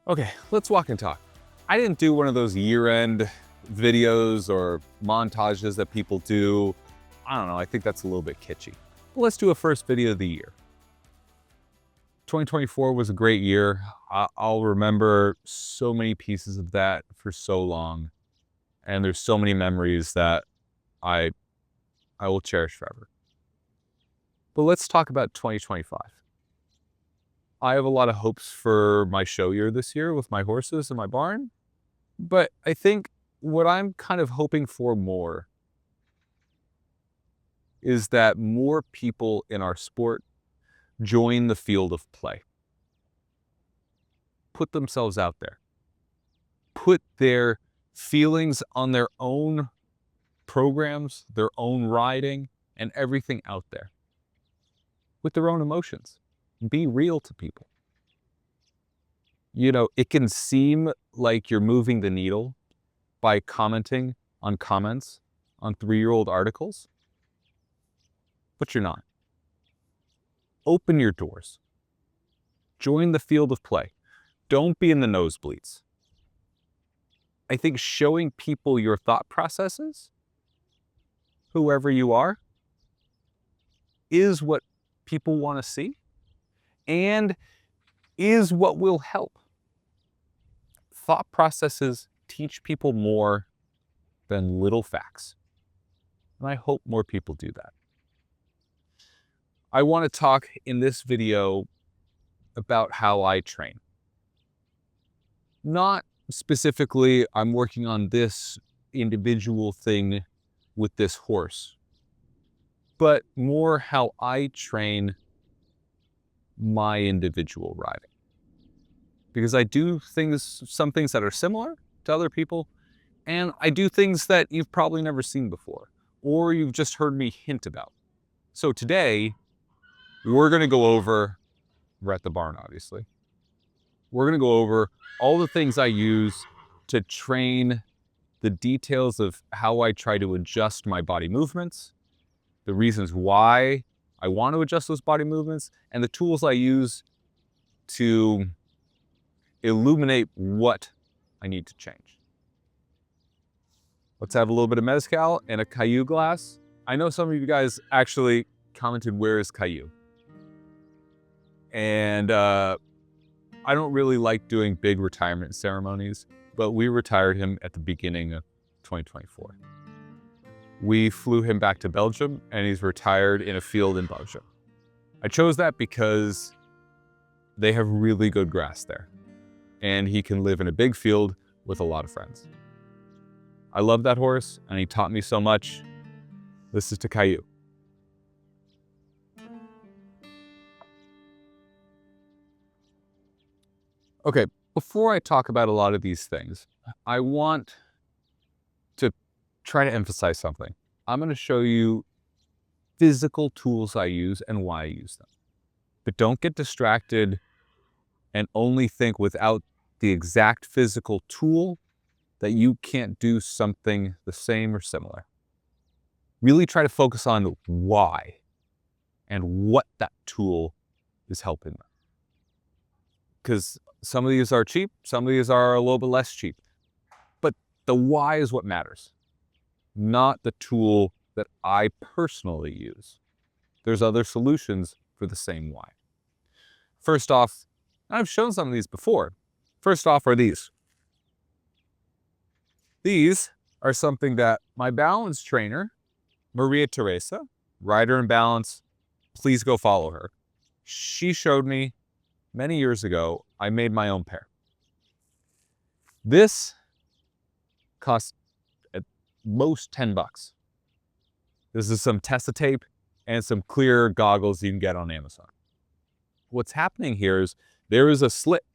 Okay, let's walk and talk. I didn't do one of those year-end videos or montages that people do. I don't know, I think that's a little bit kitschy. But let's do a first video of the year. 2024 was a great year. I'll remember so many pieces of that for so long. And there's so many memories that I will cherish forever. But let's talk about 2025. I have a lot of hopes for my show year this year with my horses and my barn. But I think what I'm kind of hoping for more is that more people in our sport join the field of play. Put themselves out there. Put their feelings on their own programs, their own riding, and everything out there. With their own emotions. Be real to people. You know, it can seem like you're moving the needle by commenting on comments on 3-year-old articles, but you're not. Open your doors. Join the field of play. Don't be in the nosebleeds. I think showing people your thought processes, whoever you are, is what people want to see and is what will help. Thought processes teach people more than little facts. And I hope more people do that. I want to talk in this video about how I train. Not specifically, I'm working on this individual thing with this horse, but more how I train my individual riding. Because I do some things that are similar to other people, and I do things that you've probably never seen before, or you've just heard me hint about. So today, we're at the barn obviously, we're gonna go over all the things I use to train the details of how I try to adjust my body movements, the reasons why I want to adjust those body movements, and the tools I use to illuminate what I need to change. Let's have a little bit of mezcal and a Caillou glass. I know some of you guys actually commented, where is Caillou? And I don't really like doing big retirement ceremonies, but we retired him at the beginning of 2024. We flew him back to Belgium, and he's retired in a field in Belgium. I chose that because they have really good grass there, and he can live in a big field with a lot of friends. I love that horse, and he taught me so much. This is to Caillou. Okay, before I talk about a lot of these things, I want to try to emphasize something. I'm going to show you physical tools I use and why I use them. But don't get distracted and only think without the exact physical tool that you can't do something the same or similar. Really try to focus on why and what that tool is helping them. Because some of these are cheap, some of these are a little bit less cheap. But the why is what matters, not the tool that I personally use. There's other solutions for the same why. First off, I've shown some of these before. First off are these. These are something that my balance trainer, Maria Teresa, Rider in Balance, please go follow her. She showed me many years ago. I made my own pair. This costs at most $10. This is some Tessa tape and some clear goggles you can get on Amazon. What's happening here is there is a slit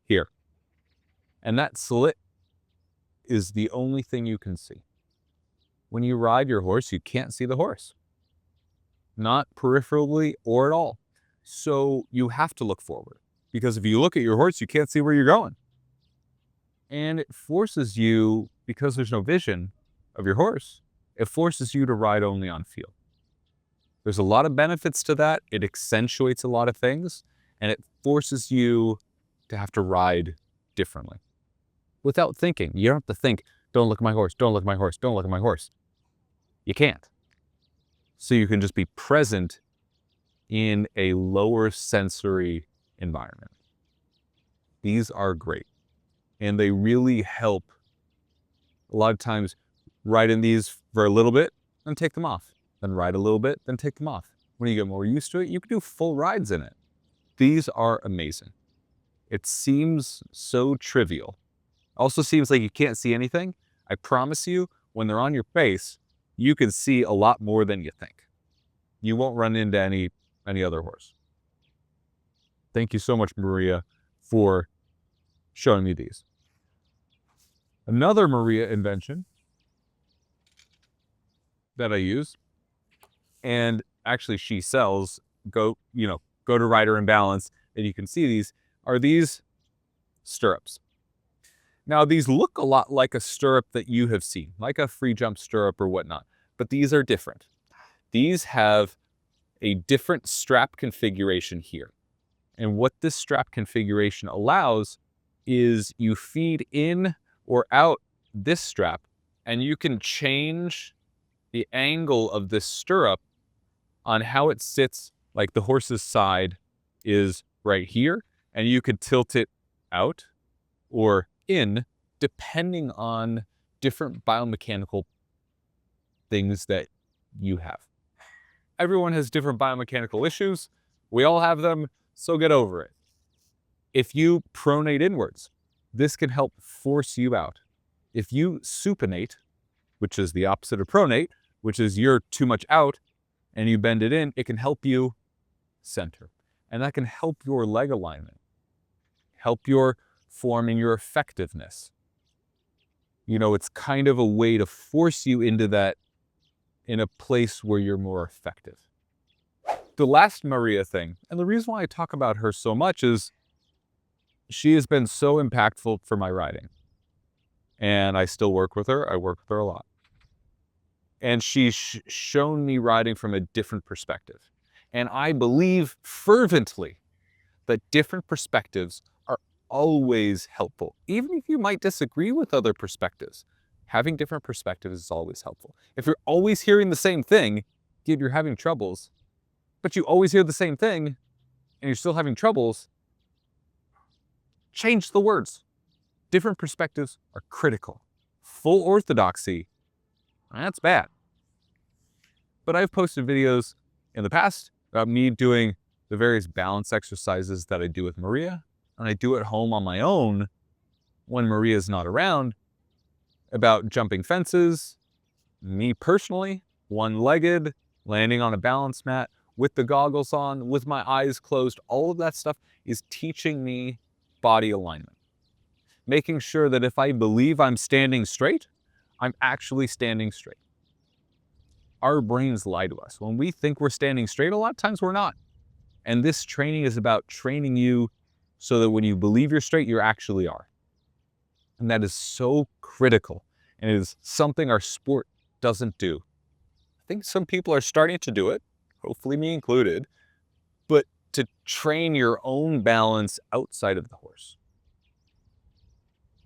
here, and that slit is the only thing you can see. When you ride your horse, you can't see the horse, not peripherally or at all. So you have to look forward, because if you look at your horse, you can't see where you're going. And it forces you, because there's no vision of your horse, it forces you to ride only on feel. There's a lot of benefits to that. It accentuates a lot of things, and it forces you to have to ride differently without thinking. You don't have to think, don't look at my horse, don't look at my horse, don't look at my horse. You can't. So you can just be present in a lower sensory environment. These are great. And they really help a lot of times ride in these for a little bit, then take them off. Then ride a little bit, then take them off. When you get more used to it, you can do full rides in it. These are amazing. It seems so trivial. Also seems like you can't see anything. I promise you, when they're on your face, you can see a lot more than you think. You won't run into any other horse. Thank you so much, Maria, for showing me these. Another Maria invention that I use, and actually she sells, go to Rider and Balance, and you can see these, are these stirrups. Now, these look a lot like a stirrup that you have seen, like a free jump stirrup or whatnot, but these are different. These have a different strap configuration here. And what this strap configuration allows is you feed in or out this strap, and you can change the angle of this stirrup on how it sits. Like the horse's side is right here, and you could tilt it out or in, depending on different biomechanical things that you have. Everyone has different biomechanical issues. We all have them, so get over it. If you pronate inwards, this can help force you out. If you supinate, which is the opposite of pronate, which is you're too much out, and you bend it in, it can help you center. And that can help your leg alignment, help your form and your effectiveness. It's kind of a way to force you into that, in a place where you're more effective. The last Maria thing, and the reason why I talk about her so much is she has been so impactful for my riding. And I still work with her. I work with her a lot. And she's shown me riding from a different perspective. And I believe fervently that different perspectives are always helpful. Even if you might disagree with other perspectives, having different perspectives is always helpful. If you're always hearing the same thing, yet you're having troubles, but you always hear the same thing and you're still having troubles, change the words. Different perspectives are critical. Full orthodoxy, that's bad. But I've posted videos in the past about me doing the various balance exercises that I do with Maria, and I do at home on my own when Maria's not around, about jumping fences, me personally, one-legged, landing on a balance mat, with the goggles on, with my eyes closed. All of that stuff is teaching me body alignment. Making sure that if I believe I'm standing straight, I'm actually standing straight. Our brains lie to us. When we think we're standing straight, a lot of times we're not. And this training is about training you so that when you believe you're straight, you actually are. And that is so critical. And it is something our sport doesn't do. I think some people are starting to do it, hopefully me included, but to train your own balance outside of the horse.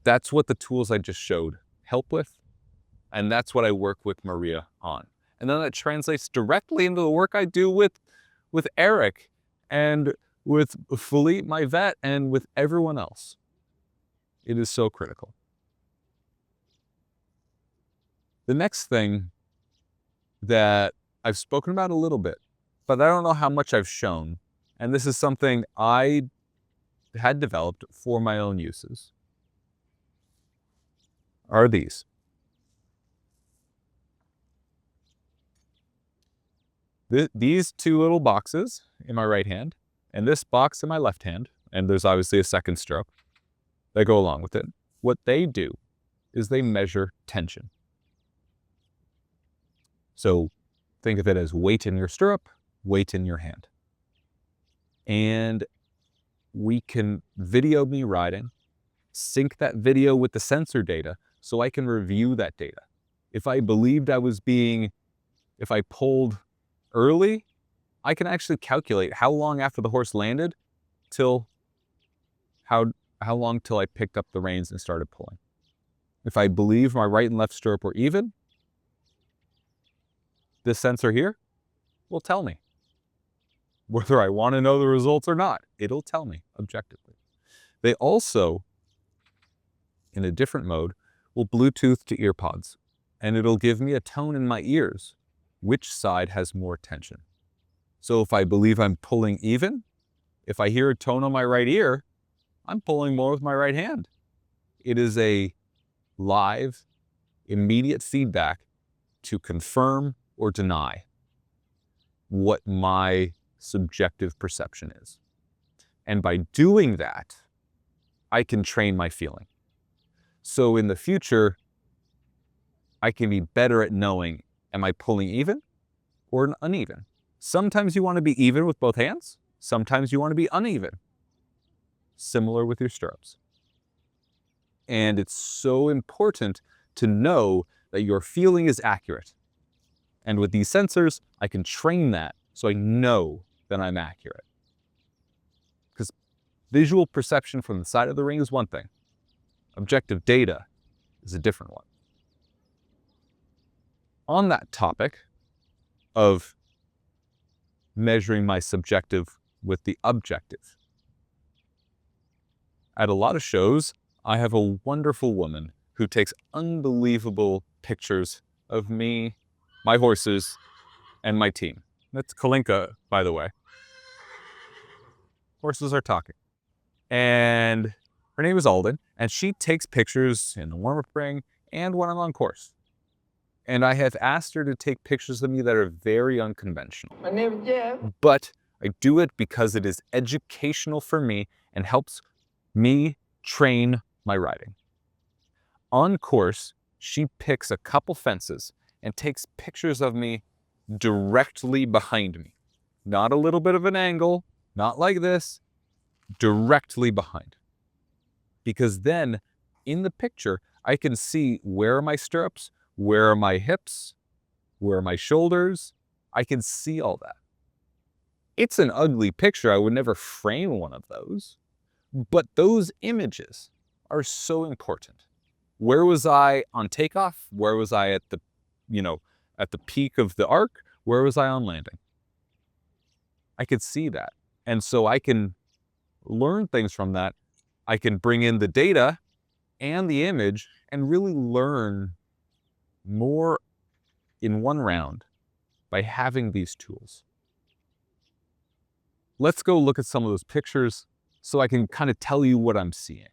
That's what the tools I just showed help with. And that's what I work with Maria on. And then that translates directly into the work I do with Eric and with Philippe, my vet, and with everyone else. It is so critical. The next thing that I've spoken about a little bit, but I don't know how much I've shown, and this is something I had developed for my own uses, are these. These two little boxes in my right hand, and this box in my left hand, and there's obviously a second stirrup that go along with it. What they do is they measure tension. So think of it as weight in your stirrup, weight in your hand. And we can video me riding, sync that video with the sensor data so I can review that data. If I believed if I pulled early, I can actually calculate how long after the horse landed till how how long till I picked up the reins and started pulling. If I believe my right and left stirrup were even, this sensor here will tell me. Whether I want to know the results or not, it'll tell me objectively. They also, in a different mode, will Bluetooth to ear pods, and it'll give me a tone in my ears, which side has more tension. So if I believe I'm pulling even, if I hear a tone on my right ear, I'm pulling more with my right hand. It is a live, immediate feedback to confirm or deny what my subjective perception is. And by doing that, I can train my feeling. So in the future, I can be better at knowing, am I pulling even or uneven? Sometimes you want to be even with both hands. Sometimes you want to be uneven. Similar with your stirrups. And it's so important to know that your feeling is accurate. And with these sensors, I can train that so I know that I'm accurate. Because visual perception from the side of the ring is one thing. Objective data is a different one. On that topic of measuring my subjective with the objective, at a lot of shows, I have a wonderful woman who takes unbelievable pictures of me, my horses, and my team. That's Kalinka, by the way. Horses are talking. And her name is Alden, and she takes pictures in the warm-up ring and when I'm on course. And I have asked her to take pictures of me that are very unconventional. My name is Jeff. But I do it because it is educational for me and helps me train my riding. On course, she picks a couple fences and takes pictures of me directly behind me. Not a little bit of an angle, not like this, directly behind. Because then, in the picture, I can see where are my stirrups, where are my hips, where are my shoulders. I can see all that. It's an ugly picture. I would never frame one of those. But those images are so important. Where was I on takeoff? Where was I at the, at the peak of the arc? Where was I on landing? I could see that. And so I can learn things from that. I can bring in the data and the image and really learn more in one round by having these tools. Let's go look at some of those pictures so I can kind of tell you what I'm seeing.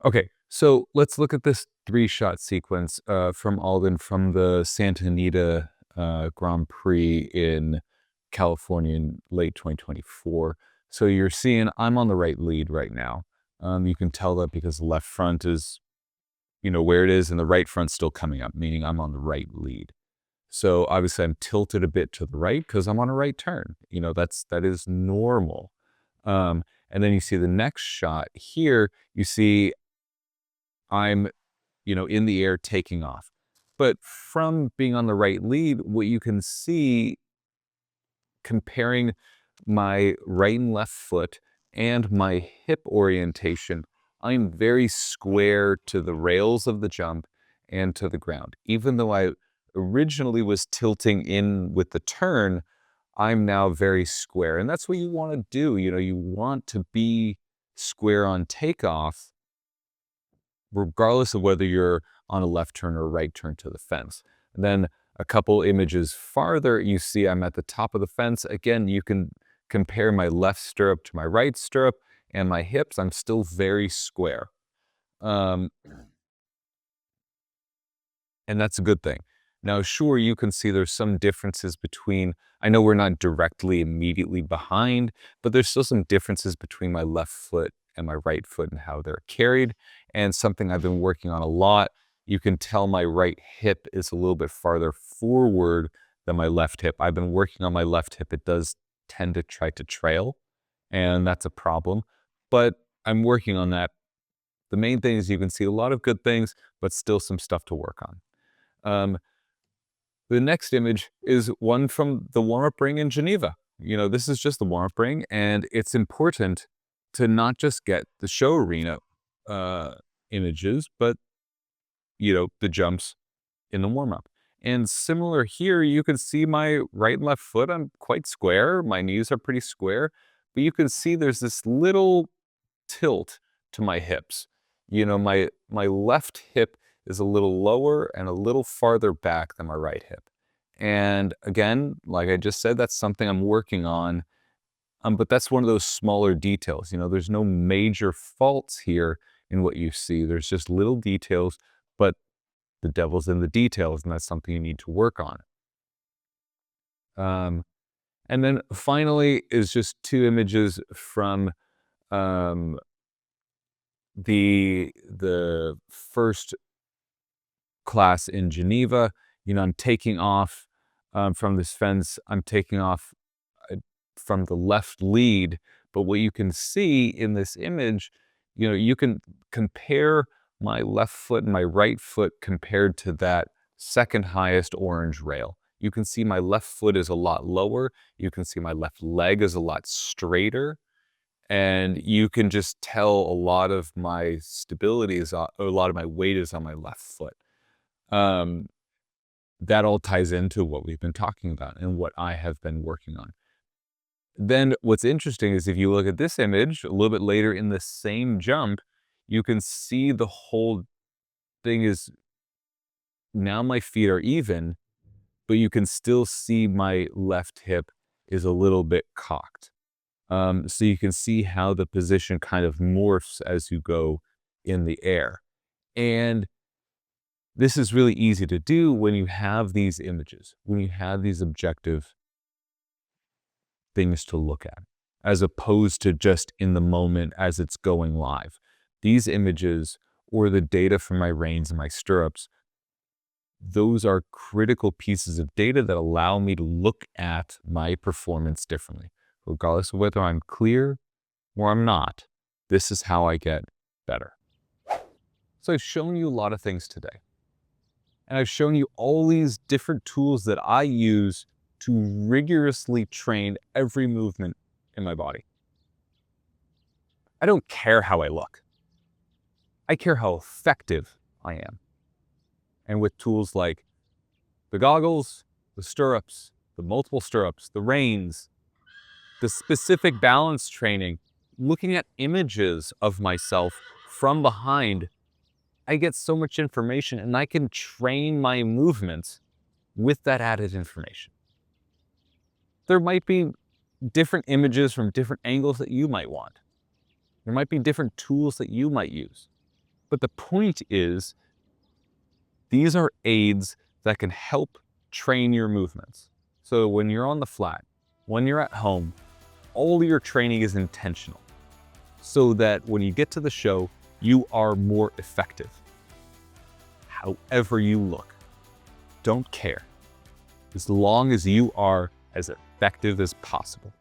Okay, so let's look at this 3-shot sequence from Alden from the Santa Anita Grand Prix in California in late 2024. So you're seeing I'm on the right lead right now. You can tell that because the left front is, where it is, and the right front's still coming up, meaning I'm on the right lead. So obviously I'm tilted a bit to the right because I'm on a right turn. That is normal. And then you see the next shot here, you see I'm, in the air taking off. But from being on the right lead, what you can see comparing my right and left foot and my hip orientation, I'm very square to the rails of the jump and to the ground. Even though I originally was tilting in with the turn, I'm now very square. And that's what you want to do. You want to be square on takeoff, regardless of whether you're on a left turn or a right turn to the fence. And then a couple images farther, you see I'm at the top of the fence. Again, you can compare my left stirrup to my right stirrup and my hips. I'm still very square. And that's a good thing. Now, sure, you can see there's some differences between, I know we're not directly immediately behind, but there's still some differences between my left foot and my right foot and how they're carried. And something I've been working on a lot, you can tell my right hip is a little bit farther forward than my left hip. I've been working on my left hip. It does tend to try to trail, and that's a problem. But I'm working on that. The main thing is you can see a lot of good things, but still some stuff to work on. The next image is one from the warm-up ring in Geneva. This is just the warm-up ring, and it's important to not just get the show arena images, but, the jumps in the warm-up. And similar here, you can see my right and left foot. I'm quite square. My knees are pretty square, but you can see there's this little tilt to my hips. My left hip is a little lower and a little farther back than my right hip. And again, like I just said, that's something I'm working on. But that's one of those smaller details. There's no major faults here in what you see. There's just little details, but the devil's in the details, and that's something you need to work on. And then finally is just two images from the first class in Geneva. I'm taking off from this fence. I'm taking off from the left lead, but what you can see in this image, you can compare my left foot and my right foot compared to that second highest orange rail. You can see my left foot is a lot lower. You can see my left leg is a lot straighter. And you can just tell a lot of my stability is, a lot of my weight is on my left foot. That all ties into what we've been talking about and what I have been working on. Then what's interesting is if you look at this image a little bit later in the same jump, you can see the whole thing is now my feet are even, but you can still see my left hip is a little bit cocked. So you can see how the position kind of morphs as you go in the air. And this is really easy to do when you have these images, when you have these objective things to look at, as opposed to just in the moment as it's going live. These images or the data from my reins and my stirrups, those are critical pieces of data that allow me to look at my performance differently. Regardless of whether I'm clear or I'm not, this is how I get better. So I've shown you a lot of things today. And I've shown you all these different tools that I use to rigorously train every movement in my body. I don't care how I look. I care how effective I am. And with tools like the goggles, the stirrups, the multiple stirrups, the reins, the specific balance training, looking at images of myself from behind, I get so much information and I can train my movements with that added information. There might be different images from different angles that you might want. There might be different tools that you might use. But the point is, these are aids that can help train your movements. So when you're on the flat, when you're at home, all your training is intentional so that when you get to the show, you are more effective. However you look, don't care, as long as you are as effective as possible.